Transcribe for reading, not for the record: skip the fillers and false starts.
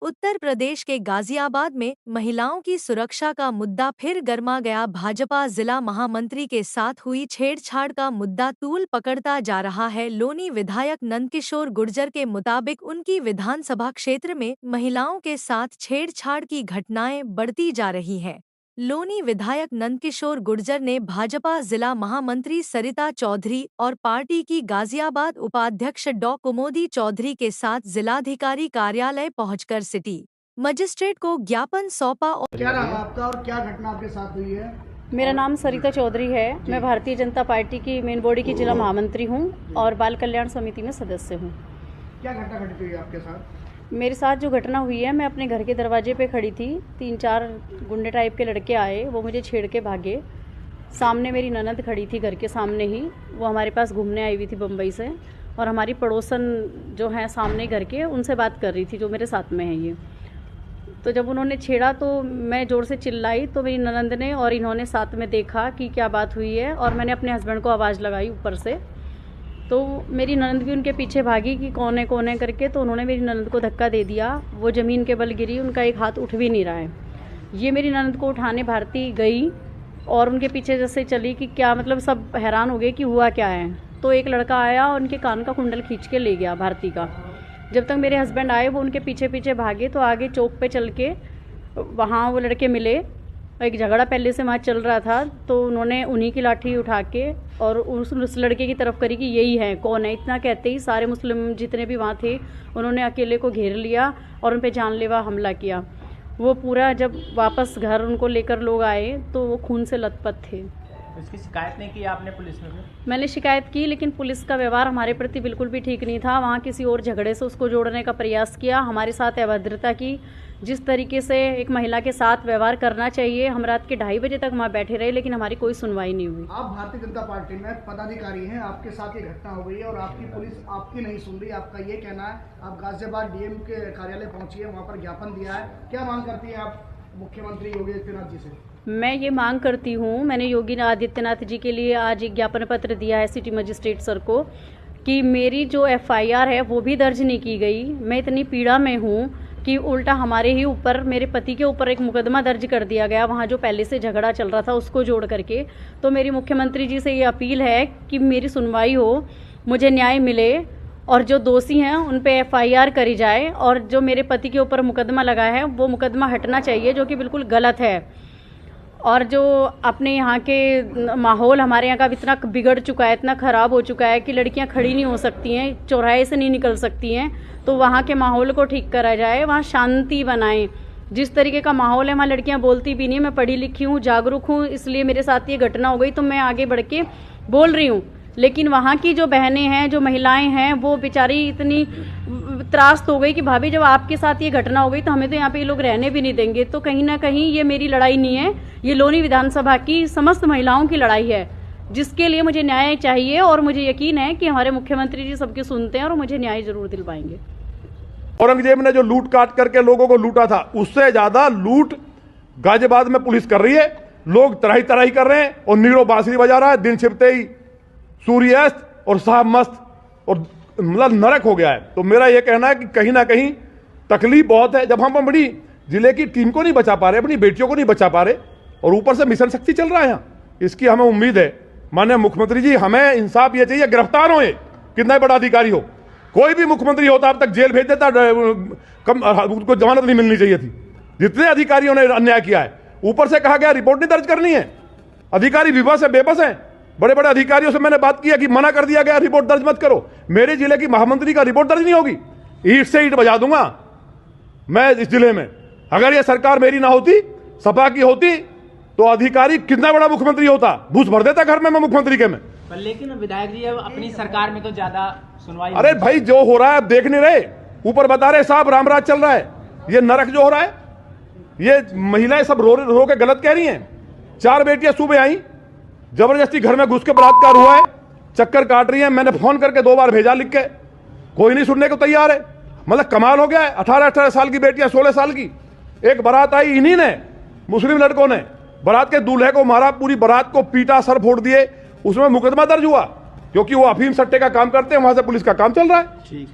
उत्तर प्रदेश के गाजियाबाद में महिलाओं की सुरक्षा का मुद्दा फिर गर्मा गया। भाजपा जिला महामंत्री के साथ हुई छेड़छाड़ का मुद्दा तूल पकड़ता जा रहा है। लोनी विधायक नंदकिशोर गुर्जर के मुताबिक उनकी विधानसभा क्षेत्र में महिलाओं के साथ छेड़छाड़ की घटनाएं बढ़ती जा रही हैं। लोनी विधायक नंदकिशोर गुर्जर ने भाजपा जिला महामंत्री सरिता चौधरी और पार्टी की गाजियाबाद उपाध्यक्ष डॉ कुमोदी चौधरी के साथ जिलाधिकारी कार्यालय पहुंचकर सिटी मजिस्ट्रेट को ज्ञापन सौंपा। और क्या नाम आपका और क्या घटना आपके साथ हुई है? मेरा नाम सरिता चौधरी है। मैं भारतीय जनता पार्टी की मेन बॉडी की जिला महामंत्री हूं और बाल कल्याण समिति में सदस्य हूं। क्या घटना घटी हुई है आपके साथ? मेरे साथ जो घटना हुई है, मैं अपने घर के दरवाजे पे खड़ी थी, 3-4 गुंडे टाइप के लड़के आए, वो मुझे छेड़ के भागे। सामने मेरी ननद खड़ी थी घर के सामने ही, वो हमारे पास घूमने आई हुई थी बम्बई से, और हमारी पड़ोसन जो है सामने घर के, उनसे बात कर रही थी जो मेरे साथ में है ये। तो जब उन्होंने छेड़ा तो मैं ज़ोर से चिल्लाई, तो मेरी ननद ने और इन्होंने साथ में देखा कि क्या बात हुई है, और मैंने अपने हस्बैंड को आवाज़ लगाई ऊपर से। तो मेरी ननद भी उनके पीछे भागी कि कौन है करके, तो उन्होंने मेरी ननद को धक्का दे दिया। वो ज़मीन के बल गिरी, उनका एक हाथ उठ भी नहीं रहा है। ये मेरी ननद को उठाने भारती गई और उनके पीछे जैसे चली कि क्या मतलब, सब हैरान हो गए कि हुआ क्या है। तो एक लड़का आया और उनके कान का कुंडल खींच के ले गया भारती का। जब तक मेरे हस्बैंड आए वो उनके पीछे पीछे भागे, तो आगे चौक पे चल के वहाँ वो लड़के मिले। एक झगड़ा पहले से वहाँ चल रहा था, तो उन्होंने उन्हीं की लाठी उठा के और उस लड़के की तरफ करी कि यही है, कौन है। इतना कहते ही सारे मुस्लिम जितने भी वहाँ थे उन्होंने अकेले को घेर लिया और उन पे जानलेवा हमला किया। वो पूरा जब वापस घर उनको लेकर लोग आए तो वो खून से लथपथ थे। इसकी शिकायत नहीं की आपने पुलिस में? मैंने शिकायत की, लेकिन पुलिस का व्यवहार हमारे प्रति बिल्कुल भी ठीक नहीं था। वहाँ किसी और झगड़े से उसको जोड़ने का प्रयास किया, हमारे साथ अभद्रता की। जिस तरीके से एक महिला के साथ व्यवहार करना चाहिए, हम रात के 2:30 बजे तक वहाँ बैठे रहे, लेकिन हमारी कोई सुनवाई नहीं हुई। आप भारतीय जनता पार्टी में पदाधिकारी हैं, आपके साथ ये घटना हो गई है और आपकी पुलिस आपकी नहीं सुन रही, आपका ये कहना है। आप गाजियाबाद डीएम के कार्यालय पहुंची है, वहाँ पर ज्ञापन दिया है, क्या मांग करती है आप मुख्यमंत्री योगी आदित्यनाथ जी से? मैं ये मांग करती हूँ, मैंने योगी आदित्यनाथ जी के लिए आज एक ज्ञापन पत्र दिया है सिटी मजिस्ट्रेट सर को, कि मेरी जो FIR है वो भी दर्ज नहीं की गई। मैं इतनी पीड़ा में हूँ कि उल्टा हमारे ही ऊपर, मेरे पति के ऊपर एक मुकदमा दर्ज कर दिया गया, वहाँ जो पहले से झगड़ा चल रहा था उसको जोड़ करके। तो मेरी मुख्यमंत्री जी से ये अपील है कि मेरी सुनवाई हो, मुझे न्याय मिले, और जो दोषी हैं उन पे FIR करी जाए, और जो मेरे पति के ऊपर मुकदमा लगा है वो मुकदमा हटना चाहिए, जो कि बिल्कुल गलत है। और जो अपने यहाँ के माहौल हमारे यहाँ का इतना बिगड़ चुका है, इतना ख़राब हो चुका है कि लड़कियाँ खड़ी नहीं हो सकती हैं, चौराहे से नहीं निकल सकती हैं, तो वहाँ के माहौल को ठीक करा जाए, वहाँ शांति बनाएं। जिस तरीके का माहौल है वहाँ लड़कियाँ बोलती भी नहीं। मैं पढ़ी लिखी हूँ, जागरूक हूँ, इसलिए मेरे साथ ये घटना हो गई तो मैं आगे बढ़ के बोल रही हूँ। लेकिन वहाँ की जो बहनें हैं, जो महिलाएं हैं, वो बेचारी इतनी त्रास्त हो गई कि भाभी जब आपके साथ ये घटना हो गई तो हमें तो यहाँ पे ये लोग रहने भी नहीं देंगे। तो कहीं ना कहीं ये मेरी लड़ाई नहीं है, ये लोनी विधानसभा की समस्त महिलाओं की लड़ाई है, जिसके लिए मुझे न्याय चाहिए। और मुझे यकीन है कि हमारे मुख्यमंत्री जी सबकी सुनते हैं और मुझे न्याय जरूर दिलवाएंगे। औरंगजेब ने जो लूट काट करके लोगों को लूटा था, उससे ज्यादा लूट गाजियाबाद में पुलिस कर रही है। लोग तराही तराही कर रहे हैं और नीरो बांसुरी बजा रहा है। दिन छिपते ही सूर्यास्त और साहब मस्त, और मतलब नरक हो गया है। तो मेरा यह कहना है कि कहीं ना कहीं तकलीफ बहुत है, जब हम अपनी जिले की टीम को नहीं बचा पा रहे, अपनी बेटियों को नहीं बचा पा रहे, और ऊपर से मिशन शक्ति चल रहा है यहाँ। इसकी हमें उम्मीद है माननीय मुख्यमंत्री जी, हमें इंसाफ ये चाहिए, गिरफ्तार हो, कितना बड़ा अधिकारी हो, कोई भी मुख्यमंत्री होता अब तक जेल भेज देता, उसको जमानत नहीं मिलनी चाहिए थी। जितने अधिकारियों ने अन्याय किया है, ऊपर से कहा गया रिपोर्ट नहीं दर्ज करनी है। अधिकारी विवश है, बेबस है। बड़े बड़े अधिकारियों से मैंने बात किया कि मना कर दिया गया, रिपोर्ट दर्ज मत करो। मेरे जिले की महामंत्री का रिपोर्ट दर्ज नहीं होगी, ईंट से ईंट बजा दूंगा मैं इस जिले में। अगर ये सरकार मेरी ना होती, सपा की होती, तो अधिकारी कितना बड़ा मुख्यमंत्री होता, घूस भर देता घर में मैं मुख्यमंत्री के में। लेकिन विधायक जी अब अपनी सरकार में तो ज्यादा सुनवाई। अरे भाई, जो हो रहा है देख नहीं रहे, ऊपर बता रहे साहब रामराज चल रहा है। ये नरक जो हो रहा है, ये महिलाएं सब रो के गलत कह रही हैं। 4 बेटियां सुबह आई, जबरदस्ती घर में घुस के बलात्कार हुआ है, चक्कर काट रही हैं। मैंने फोन करके 2 बार भेजा लिख के, कोई नहीं सुनने को तैयार है। मतलब कमाल हो गया है। 18-18 साल की बेटियां, 16 साल की। एक बारात आई, इन्हीं ने, मुस्लिम लड़कों ने बारात के दूल्हे को मारा, पूरी बारात को पीटा, सर फोड़ दिए। उसमें मुकदमा दर्ज हुआ क्योंकि वो अफीम सट्टे का काम करते हैं, वहां से पुलिस का काम चल रहा है।